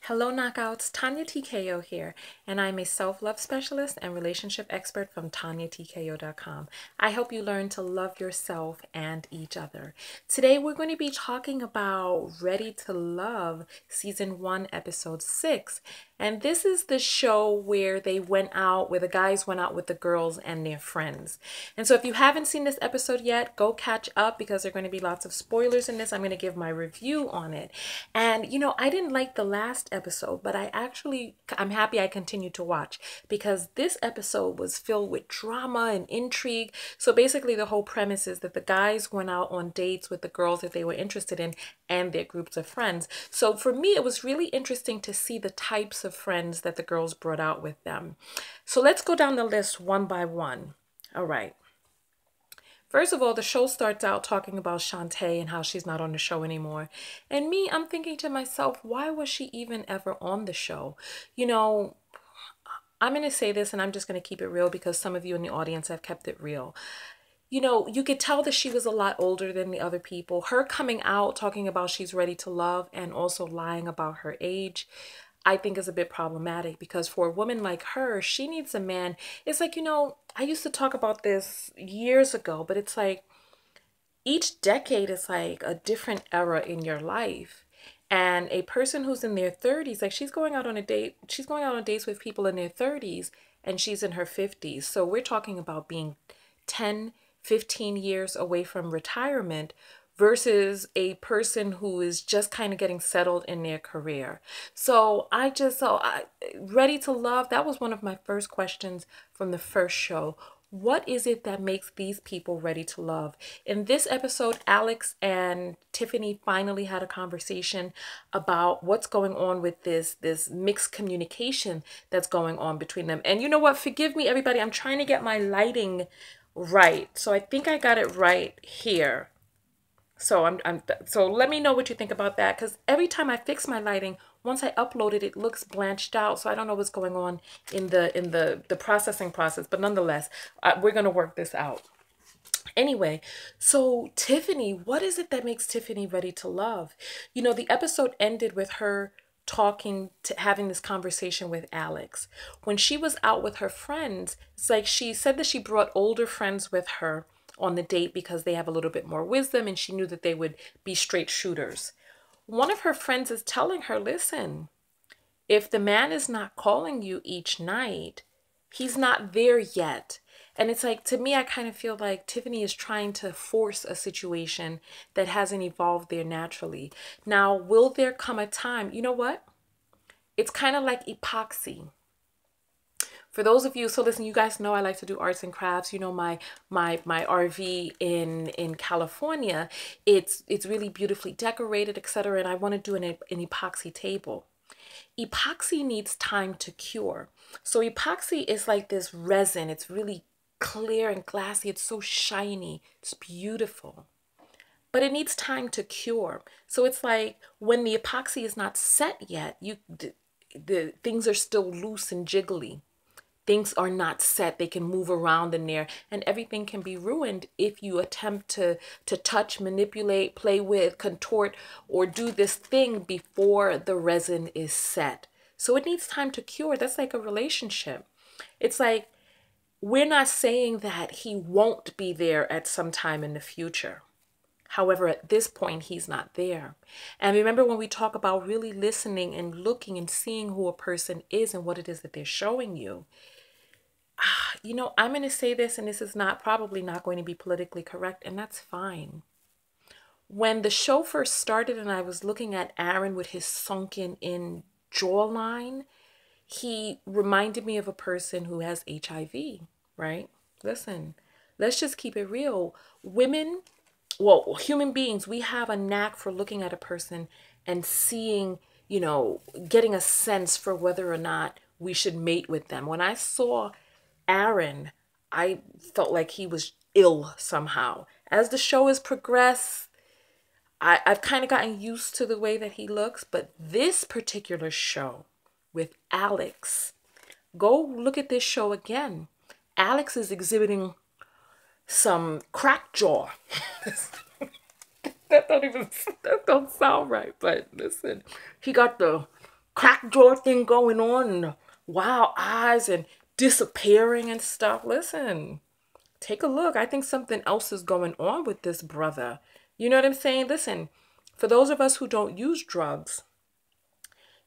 Hello Knockouts, Tonya TKO here, and I'm a self-love specialist and relationship expert from TonyaTKO.com. I help you learn to love yourself and each other. Today we're going to be talking about Ready to Love, Season 1, Episode 6. And this is the show where where the guys went out with the girls and their friends. And so if you haven't seen this episode yet, go catch up because there are going to be lots of spoilers in this. I'm going to give my review on it. And I didn't like the last episode, but I'm happy I continued to watch because this episode was filled with drama and intrigue. So basically the whole premise is that the guys went out on dates with the girls that they were interested in and their groups of friends. So for me, it was really interesting to see the types of friends that the girls brought out with them. So let's go down the list one by one. All right. First of all, the show starts out talking about Shantae and how she's not on the show anymore. And I'm thinking to myself, why was she even ever on the show? I'm going to say this and I'm just going to keep it real because some of you in the audience have kept it real. You could tell that she was a lot older than the other people. Her coming out, talking about she's ready to love and also lying about her age, I think is a bit problematic because for a woman like her, she needs a man. It's like, I used to talk about this years ago, but it's like each decade is like a different era in your life. And a person who's in their 30s, like she's going out on dates with people in their 30s and she's in her 50s. So we're talking about being 10, 15 years away from retirement versus a person who is just kind of getting settled in their career. Ready to Love, that was one of my first questions from the first show. What is it that makes these people ready to love? In this episode, Alex and Tiffany finally had a conversation about what's going on with this mixed communication that's going on between them. And you know what? Forgive me, everybody. I'm trying to get my lighting right. So I think I got it right here. So let me know what you think about that because every time I fix my lighting, once I upload it, it looks blanched out. So I don't know what's going on in the processing process, but nonetheless, we're going to work this out. Anyway, so Tiffany, what is it that makes Tiffany ready to love? The episode ended with her having this conversation with Alex. When she was out with her friends, it's like she said that she brought older friends with her on the date because they have a little bit more wisdom and she knew that they would be straight shooters. One of her friends is telling her, listen, if the man is not calling you each night, he's not there yet. And it's like, to me, I kind of feel like Tiffany is trying to force a situation that hasn't evolved there naturally. Now, will there come a time? You know what? It's kind of like epoxy. For those of you, so listen, you guys know I like to do arts and crafts. My RV in California, it's really beautifully decorated, etc. And I want to do an epoxy table. Epoxy needs time to cure. So epoxy is like this resin. It's really clear and glassy. It's so shiny. It's beautiful. But it needs time to cure. So it's like when the epoxy is not set yet, the things are still loose and jiggly. Things are not set. They can move around in there and everything can be ruined if you attempt to touch, manipulate, play with, contort, or do this thing before the resin is set. So it needs time to cure. That's like a relationship. It's like we're not saying that he won't be there at some time in the future. However, at this point, he's not there. And remember when we talk about really listening and looking and seeing who a person is and what it is that they're showing you, I'm going to say this, and this is probably not going to be politically correct, and that's fine. When the show first started and I was looking at Aaron with his sunken in jawline, he reminded me of a person who has HIV, right? Listen, let's just keep it real. Human beings, we have a knack for looking at a person and seeing, getting a sense for whether or not we should mate with them. When I saw Aaron, I felt like he was ill somehow. As the show has progressed, I've kind of gotten used to the way that he looks, but this particular show with Alex, go look at this show again. Alex is exhibiting some crack jaw. That don't sound right, but listen, he got the crack jaw thing going on and wild eyes and disappearing and stuff. Listen, take a look. I think something else is going on with this brother. You know what I'm saying? Listen, for those of us who don't use drugs,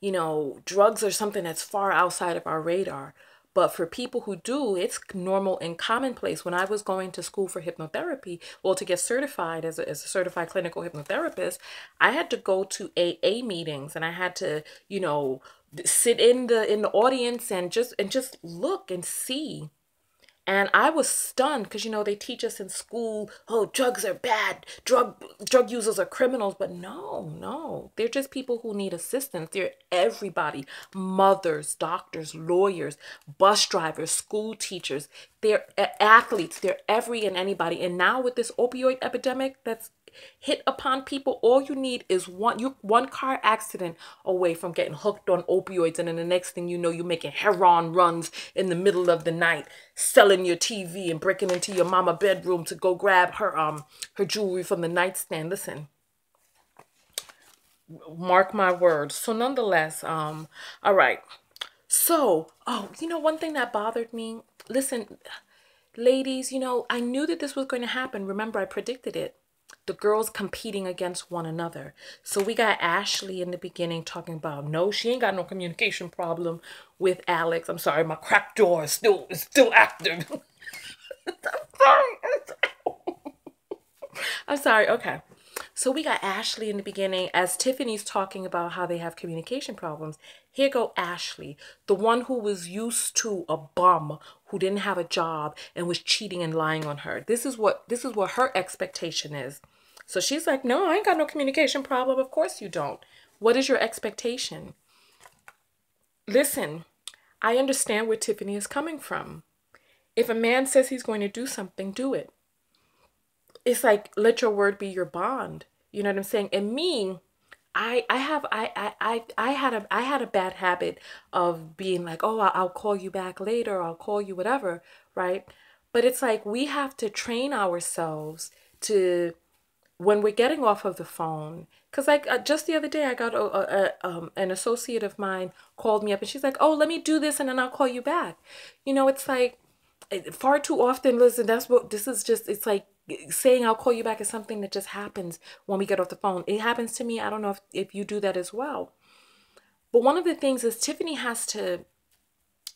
you know, drugs are something that's far outside of our radar. But for people who do, it's normal and commonplace. When I was going to school for hypnotherapy, well, to get certified as a certified clinical hypnotherapist, I had to go to AA meetings and I had to, you know, sit in the audience and just look and see. And I was stunned because, you know, they teach us in school, oh, drugs are bad, drug users are criminals. But no, they're just people who need assistance. They're everybody, mothers, doctors, lawyers, bus drivers, school teachers. They're athletes. They're every and anybody. And now with this opioid epidemic that's hit upon people, all you need is one car accident away from getting hooked on opioids, and then the next thing you know, you're making heroin runs in the middle of the night, selling your TV and breaking into your mama bedroom to go grab her jewelry from the nightstand. Listen, mark my words. So nonetheless, all right. So, oh, you know, one thing that bothered me, listen, ladies, you know, I knew that this was going to happen. Remember, I predicted it. The girls competing against one another. So we got Ashlee in the beginning talking about, no, she ain't got no communication problem with Alex. I'm sorry, my cracked jaw is still active. I'm sorry. I'm sorry. Okay. So we got Ashlee in the beginning as Tiffany's talking about how they have communication problems. Here go Ashlee, the one who was used to a bum who didn't have a job and was cheating and lying on her. This is what her expectation is. So she's like, no, I ain't got no communication problem. Of course you don't. What is your expectation? Listen, I understand where Tiffany is coming from. If a man says he's going to do something, do it. It's like, let your word be your bond. You know what I'm saying? And me, I had a bad habit of being like, oh, I'll call you back later. I'll call you whatever, right? But it's like we have to train ourselves to, when we're getting off of the phone, because like just the other day I got an associate of mine called me up and she's like, oh, let me do this and then I'll call you back. You know, it's like far too often, listen, that's what this is just, it's like saying I'll call you back is something that just happens when we get off the phone. It happens to me. I don't know if you do that as well. But one of the things is Tiffany has to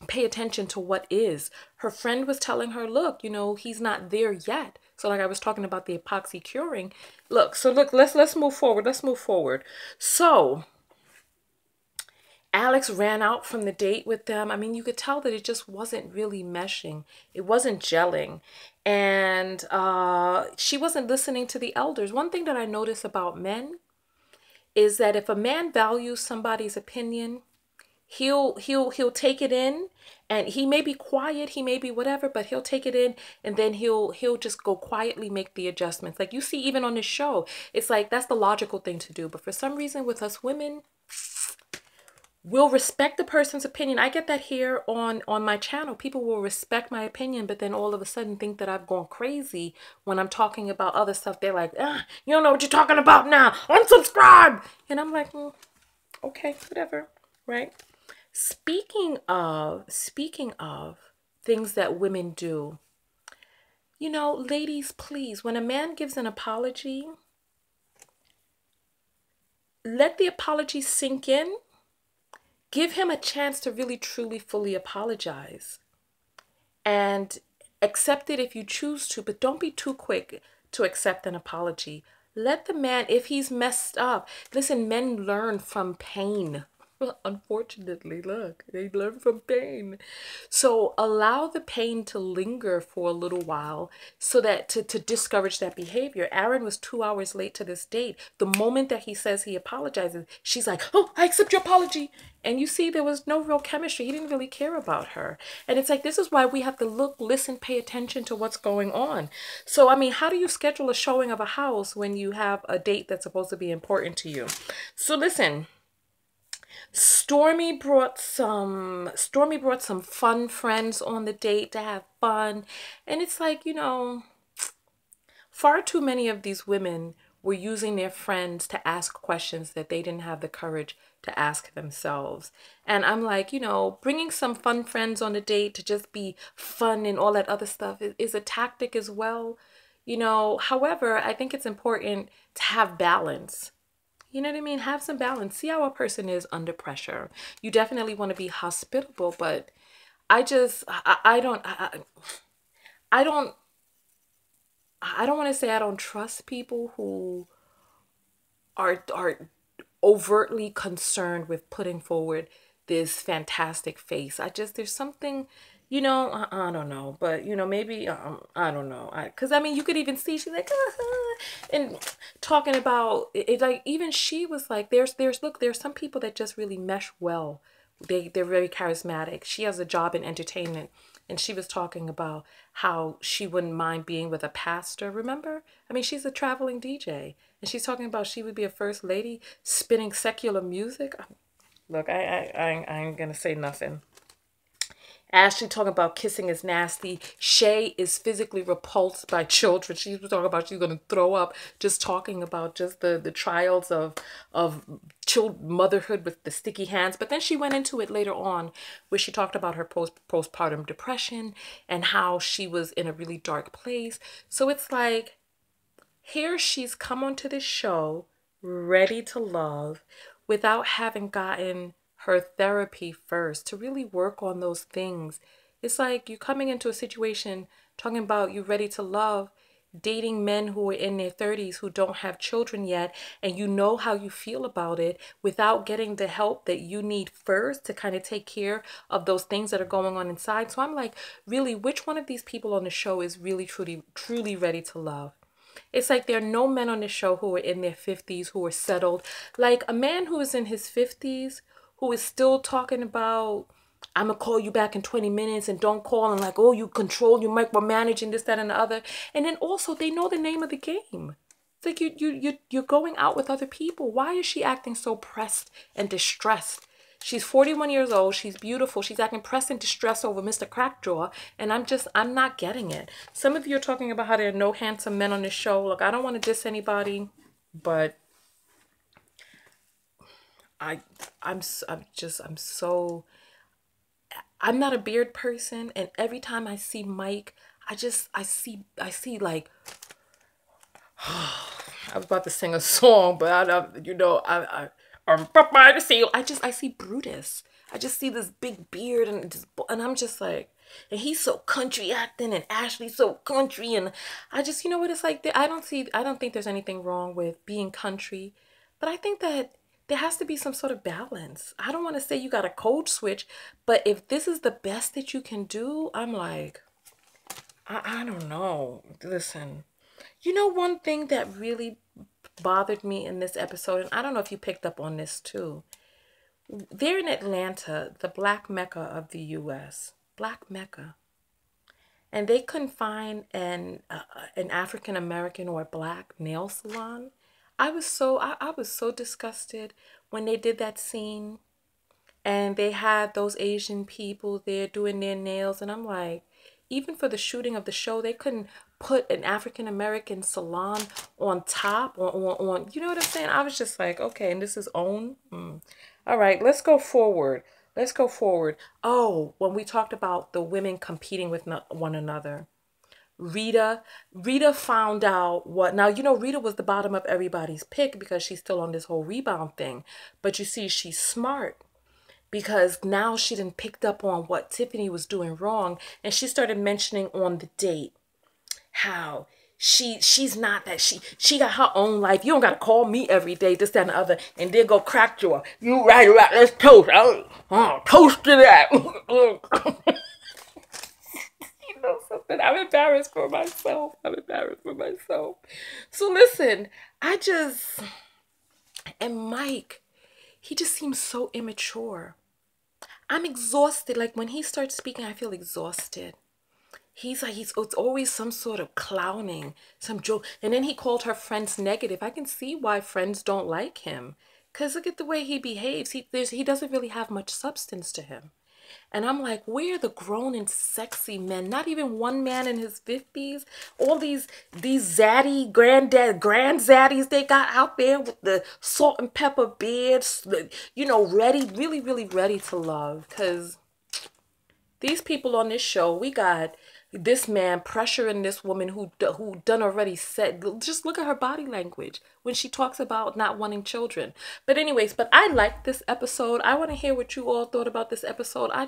pay attention to what is. Her friend was telling her, look, you know, he's not there yet. So like I was talking about the epoxy curing. Look, let's move forward. Let's move forward. So Alex ran out from the date with them. I mean, you could tell that it just wasn't really meshing. It wasn't gelling. And she wasn't listening to the elders. One thing that I notice about men is that if a man values somebody's opinion, he'll take it in, and he may be quiet, he may be whatever, but he'll take it in, and then he'll just go quietly make the adjustments. Like you see even on this show, it's like that's the logical thing to do. But for some reason with us women, we'll respect the person's opinion. I get that here on my channel. People will respect my opinion, but then all of a sudden think that I've gone crazy when I'm talking about other stuff. They're like, you don't know what you're talking about now. Unsubscribe. And I'm like, okay, whatever, right? Speaking of things that women do, you know, ladies, please, when a man gives an apology, let the apology sink in. Give him a chance to really, truly, fully apologize. And accept it if you choose to, but don't be too quick to accept an apology. Let the man, if he's messed up, listen, men learn from pain. Unfortunately, look, they learn from pain. So allow the pain to linger for a little while so that to discourage that behavior. Aaron was 2 hours late to this date. The moment that he says he apologizes, she's like, oh, I accept your apology. And you see, there was no real chemistry. He didn't really care about her. And it's like, this is why we have to look, listen, pay attention to what's going on. So, I mean, how do you schedule a showing of a house when you have a date that's supposed to be important to you? So listen, Stormy brought some fun friends on the date to have fun. And it's like, you know, far too many of these women were using their friends to ask questions that they didn't have the courage to ask themselves. And I'm like, you know, bringing some fun friends on a date to just be fun and all that other stuff is a tactic as well. You know, however, I think it's important to have balance. You know what I mean? Have some balance. See how a person is under pressure. You definitely want to be hospitable, but I don't, I don't want to say I don't trust people who are overtly concerned with putting forward this fantastic face. There's something, you know, I don't know, but you know, maybe, I don't know. Cause I mean, you could even see, she's like, and talking about it, like, even she was like, look, there's some people that just really mesh well. They're very charismatic. She has a job in entertainment, and she was talking about how she wouldn't mind being with a pastor. Remember? I mean, she's a traveling DJ, and she's talking about she would be a first lady spinning secular music. Look, I ain't gonna say nothing. Ashlee talking about kissing is nasty. Shay is physically repulsed by children. She was talking about she's going to throw up just talking about just the trials of motherhood with the sticky hands. But then she went into it later on where she talked about her postpartum depression and how she was in a really dark place. So it's like, here she's come onto this show ready to love without having gotten her therapy first to really work on those things. It's like you coming into a situation talking about you ready to love, dating men who are in their 30s who don't have children yet, and you know how you feel about it without getting the help that you need first to kind of take care of those things that are going on inside. So I'm like, really, which one of these people on the show is really truly ready to love? It's like there are no men on the show who are in their 50s who are settled. Like a man who is in his 50s who is still talking about, I'm going to call you back in 20 minutes and don't call, and like, oh, you control, you micromanaging this, that, and the other. And then also they know the name of the game. It's like you're going out with other people. Why is she acting so pressed and distressed? She's 41 years old. She's beautiful. She's acting pressed and distressed over Mr. Crackjaw. And I'm not getting it. Some of you are talking about how there are no handsome men on this show. Look, I don't want to diss anybody, but I'm not a beard person. And every time I see Mike, I see like, I was about to sing a song, but I see Brutus. I just see this big beard and I'm just like, and he's so country acting and Ashlee's so country, and I just, you know what it's like, I don't think there's anything wrong with being country, but I think that there has to be some sort of balance. I don't want to say you got a code switch, but if this is the best that you can do, I'm like, I don't know. Listen, you know, one thing that really bothered me in this episode, and I don't know if you picked up on this too. They're in Atlanta, the Black Mecca of the U.S. Black Mecca. And they couldn't find an African American or Black nail salon. I was so disgusted when they did that scene and they had those Asian people there doing their nails, and I'm like, even for the shooting of the show, they couldn't put an African American salon on top on you know what I'm saying? I was just like, okay, and this is own. All right, let's go forward. Let's go forward. Oh, when we talked about the women competing with one another. Rita found out what, now, you know, Rita was the bottom of everybody's pick because she's still on this whole rebound thing. But you see, she's smart because now she done picked up on what Tiffany was doing wrong, and she started mentioning on the date how she's not that, she got her own life. You don't gotta call me every day, this, that, and the other. And then go Crackjaw. You right, let's toast. Toast to that. You know something? I'm embarrassed for myself. So listen, and Mike, he just seems so immature. I'm exhausted. Like when he starts speaking, I feel exhausted. It's always some sort of clowning, some joke. And then he called her friends negative. I can see why friends don't like him. Because look at the way he behaves. He doesn't really have much substance to him. And I'm like, where are the grown and sexy men? Not even one man in his 50s. All these zaddy grand zaddies they got out there with the salt and pepper beards, you know, ready, really, really ready to love. Because these people on this show, we got this man pressuring this woman who done already said, just look at her body language when she talks about not wanting children. But anyways, but I liked this episode. I want to hear what you all thought about this episode. I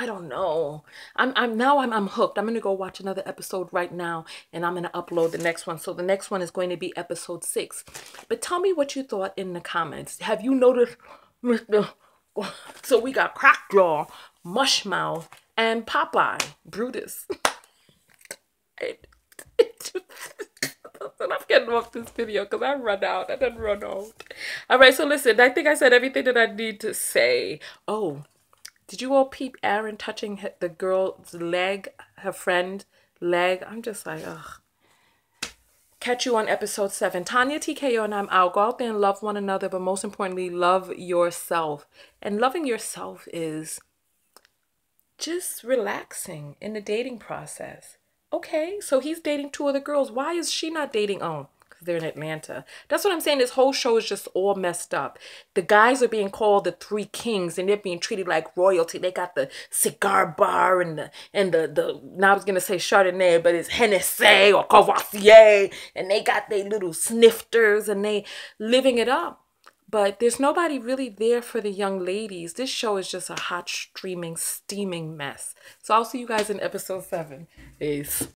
don't know. I'm hooked. I'm gonna go watch another episode right now, and I'm gonna upload the next one. So the next one is going to be episode 6. But tell me what you thought in the comments. Have you noticed, Mr. So we got Crackjaw, Mushmouth, and Popeye, Brutus. I'm getting off this video because I run out. I done run out. All right, so listen. I think I said everything that I need to say. Oh, did you all peep Aaron touching the girl's leg, her friend leg? I'm just like, ugh. Catch you on episode 7. Tonya TKO and I'm out. Go out there and love one another, but most importantly, love yourself. And loving yourself is just relaxing in the dating process. Okay, so he's dating 2 other girls. Why is she not dating? Oh, because they're in Atlanta. That's what I'm saying. This whole show is just all messed up. The guys are being called the 3 kings, and they're being treated like royalty. They got the cigar bar and the now I was gonna say Chardonnay, but it's Hennessy or Courvoisier, and they got their little snifters and they living it up. But there's nobody really there for the young ladies. This show is just a hot, steaming mess. So I'll see you guys in episode 7. Peace.